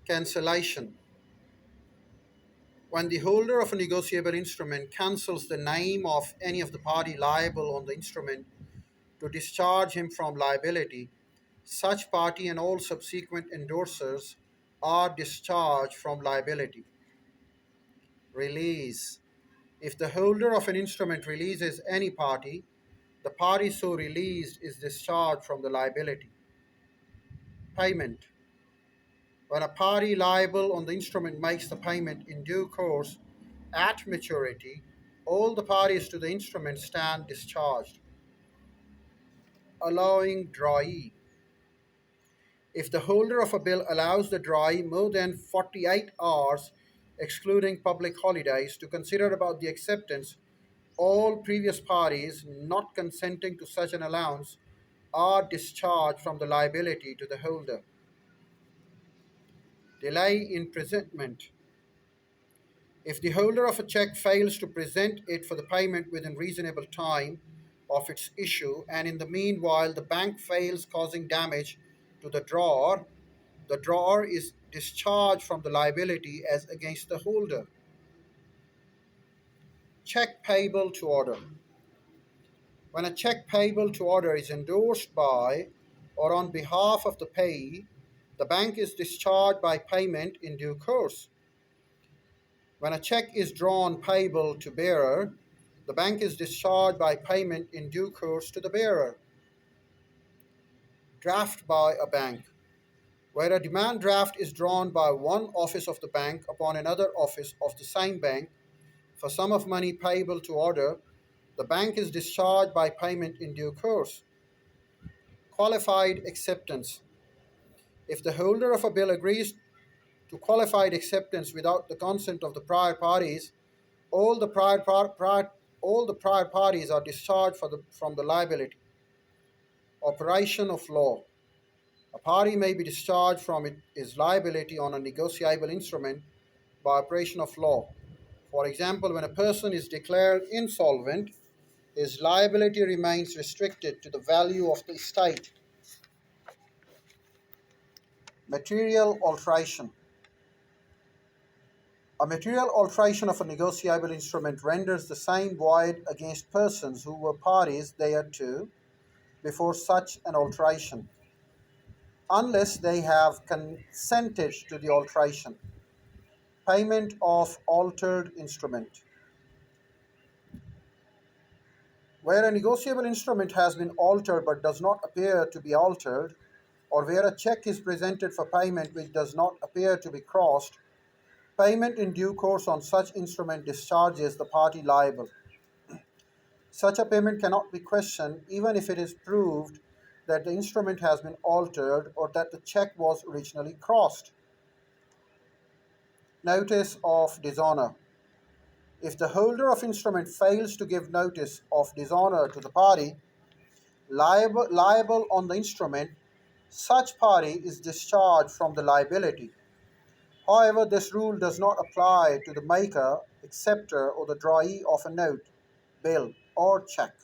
Cancellation. When the holder of a negotiable instrument cancels the name of any of the party liable on the instrument to discharge him from liability, such party and all subsequent endorsers are discharged from liability. Release. If the holder of an instrument releases any party, the party so released is discharged from the liability. Payment. When a party liable on the instrument makes the payment in due course at maturity, all the parties to the instrument stand discharged. Allowing drawee. If the holder of a bill allows the drawee more than 48 hours, excluding public holidays, to consider about the acceptance, all previous parties not consenting to such an allowance are discharged from the liability to the holder. Delay in presentment. If the holder of a check fails to present it for the payment within reasonable time of its issue, and in the meanwhile the bank fails, causing damage to the drawer is discharged from the liability as against the holder. Check payable to order. When a check payable to order is endorsed by or on behalf of the payee, the bank is discharged by payment in due course. When a check is drawn payable to bearer, the bank is discharged by payment in due course to the bearer. Draft by a bank. Where a demand draft is drawn by one office of the bank upon another office of the same bank for sum of money payable to order, the bank is discharged by payment in due course. Qualified acceptance. If the holder of a bill agrees to qualified acceptance without the consent of the prior parties, all the prior parties are discharged from the liability. Operation of law. A party may be discharged from its liability on a negotiable instrument by operation of law. For example, when a person is declared insolvent, his liability remains restricted to the value of the estate. Material alteration. A material alteration of a negotiable instrument renders the same void against persons who were parties thereto before such an alteration, unless they have consented to the alteration. Payment of altered instrument. Where a negotiable instrument has been altered but does not appear to be altered, or where a check is presented for payment which does not appear to be crossed, payment in due course on such instrument discharges the party liable. Such a payment cannot be questioned even if it is proved that the instrument has been altered or that the check was originally crossed. Notice of dishonor. If the holder of instrument fails to give notice of dishonor to the party liable on the instrument, such party is discharged from the liability. However, this rule does not apply to the maker, acceptor, or the drawee of a note, bill, or check.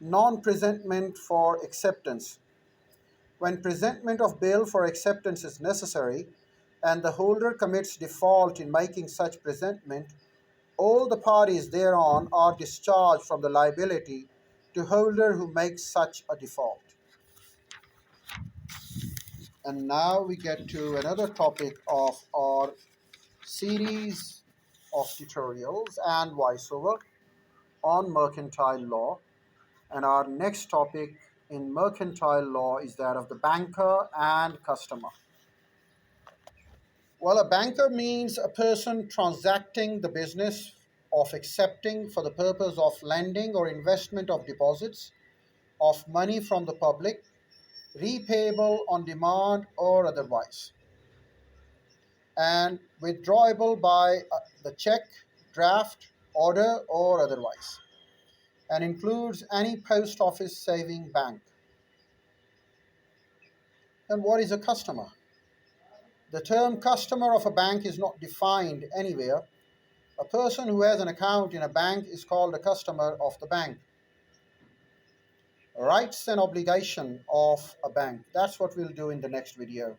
Non-presentment for acceptance. When presentment of bill for acceptance is necessary and the holder commits default in making such presentment, all the parties thereon are discharged from the liability to holder who makes such a default. And now we get to another topic of our series of tutorials and voiceover on mercantile law. And our next topic in mercantile law is that of the banker and customer. Well, a banker means a person transacting the business of accepting for the purpose of lending or investment of deposits of money from the public, repayable on demand or otherwise, and withdrawable by the check, draft, order, or otherwise, and includes any post office saving bank. And what is a customer? The term customer of a bank is not defined anywhere. A person who has an account in a bank is called a customer of the bank. Rights and obligation of a bank. That's what we'll do in the next video.